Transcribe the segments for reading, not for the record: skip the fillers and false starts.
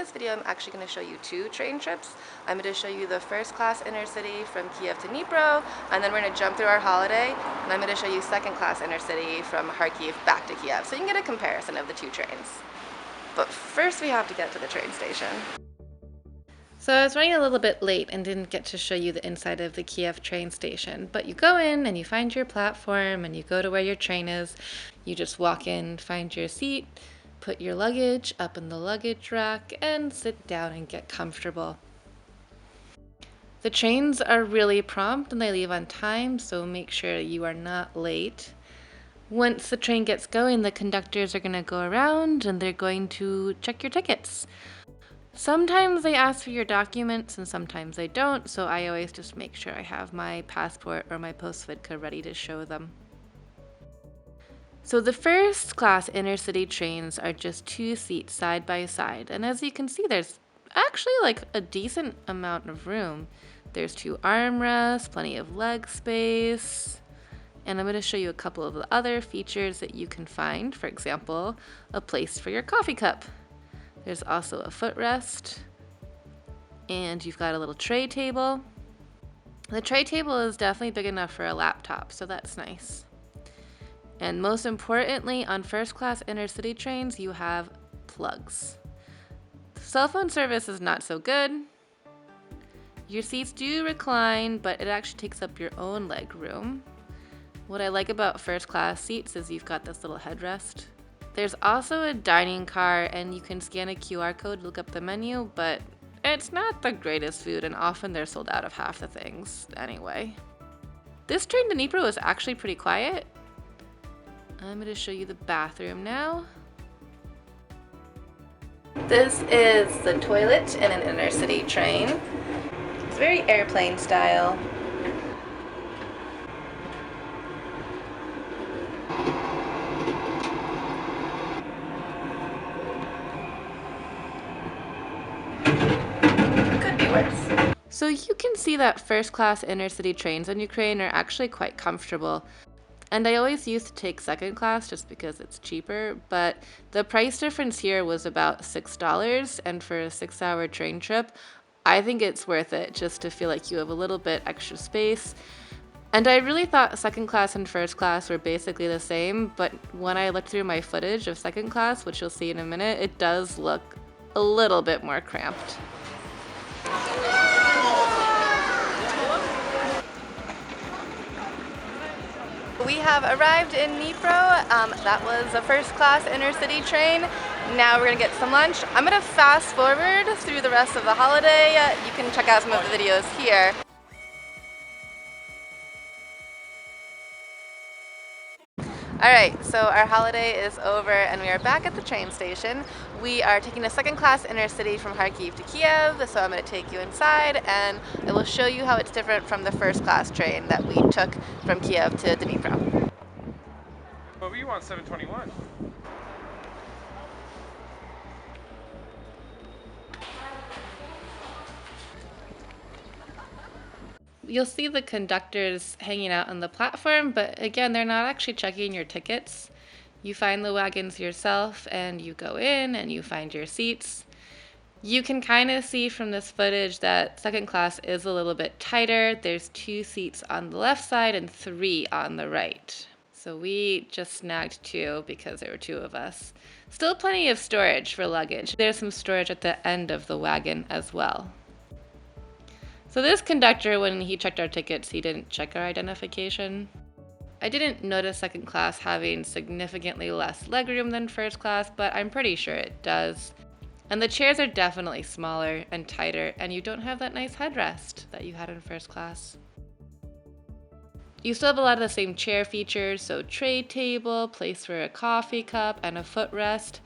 this video, I'm actually going to show you two train trips. I'm going to show you the first class Intercity from Kyiv to Dnipro, and then we're going to jump through our holiday, and I'm going to show you second class Intercity from Kharkiv back to Kyiv, so you can get a comparison of the two trains. But first we have to get to the train station. So I was running a little bit late and didn't get to show you the inside of the Kyiv train station, but you go in and you find your platform and you go to where your train is. You just walk in, find your seat, put your luggage up in the luggage rack, and sit down and get comfortable. The trains are really prompt and they leave on time, so make sure you are not late. Once the train gets going, the conductors are going to go around and they're going to check your tickets. Sometimes they ask for your documents and sometimes they don't, so I always just make sure I have my passport or my postvizka ready to show them. So the first class Intercity trains are just 2 seats side by side, and as you can see, there's actually like a decent amount of room. There's 2 armrests, plenty of leg space, and I'm going to show you a couple of the other features that you can find. For example, a place for your coffee cup. There's also a footrest, and you've got a little tray table. The tray table is definitely big enough for a laptop, so that's nice. And most importantly, on first class Intercity trains, you have plugs. Cell phone service is not so good. Your seats do recline, but it actually takes up your own leg room. What I like about first class seats is you've got this little headrest. There's also a dining car, and you can scan a QR code to look up the menu, but it's not the greatest food, and often they're sold out of half the things anyway. This train to Dnipro is actually pretty quiet. I'm going to show you the bathroom now. This is the toilet in an Intercity train. It's very airplane style. So you can see that first class Intercity trains in Ukraine are actually quite comfortable. And I always used to take second class just because it's cheaper, but the price difference here was about $6, and for a 6-hour train trip, I think it's worth it just to feel like you have a little bit extra space. And I really thought second class and first class were basically the same, but when I looked through my footage of second class, which you'll see in a minute, it does look a little bit more cramped. We have arrived in Dnipro. That was a first class Intercity train. Now we're gonna get some lunch. I'm gonna fast forward through the rest of the holiday. You can check out some of the videos here. Alright, so our holiday is over and we are back at the train station. We are taking a second class Intercity from Kharkiv to Kyiv, so I'm going to take you inside and I will show you how it's different from the first class train that we took from Kyiv to Dnipro. But we want 721. You'll see the conductors hanging out on the platform, but again, they're not actually checking your tickets. You find the wagons yourself and you go in and you find your seats. You can kind of see from this footage that second class is a little bit tighter. There's 2 seats on the left side and 3 on the right. So we just snagged 2 because there were 2 of us. Still plenty of storage for luggage. There's some storage at the end of the wagon as well. So this conductor, when he checked our tickets, he didn't check our identification. I didn't notice second class having significantly less legroom than first class, but I'm pretty sure it does. And the chairs are definitely smaller and tighter, and you don't have that nice headrest that you had in first class. You still have a lot of the same chair features, so tray table, place for a coffee cup, and a footrest.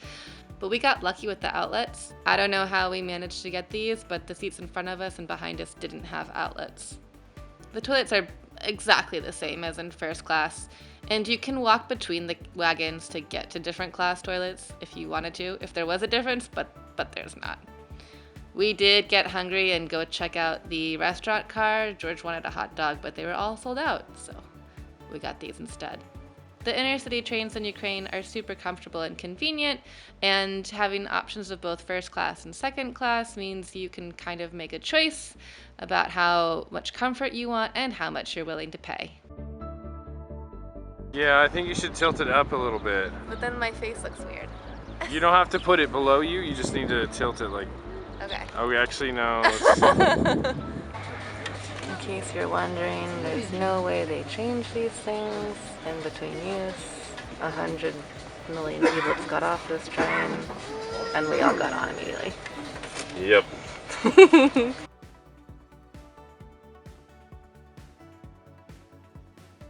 But we got lucky with the outlets. I don't know how we managed to get these, but the seats in front of us and behind us didn't have outlets. The toilets are exactly the same as in first class, and you can walk between the wagons to get to different class toilets if you wanted to, if there was a difference, but there's not. We did get hungry and go check out the restaurant car. George wanted a hot dog, but they were all sold out, so we got these instead. The intercity trains in Ukraine are super comfortable and convenient, and having options of both first class and second class means you can kind of make a choice about how much comfort you want and how much you're willing to pay. Yeah, I think you should tilt it up a little bit. But then my face looks weird. You don't have to put it below you, you just need to tilt it like... Okay. Oh, actually, no. In case you're wondering, there's no way they change these things in between use. 100 million people got off this train, and we all got on immediately. Yep.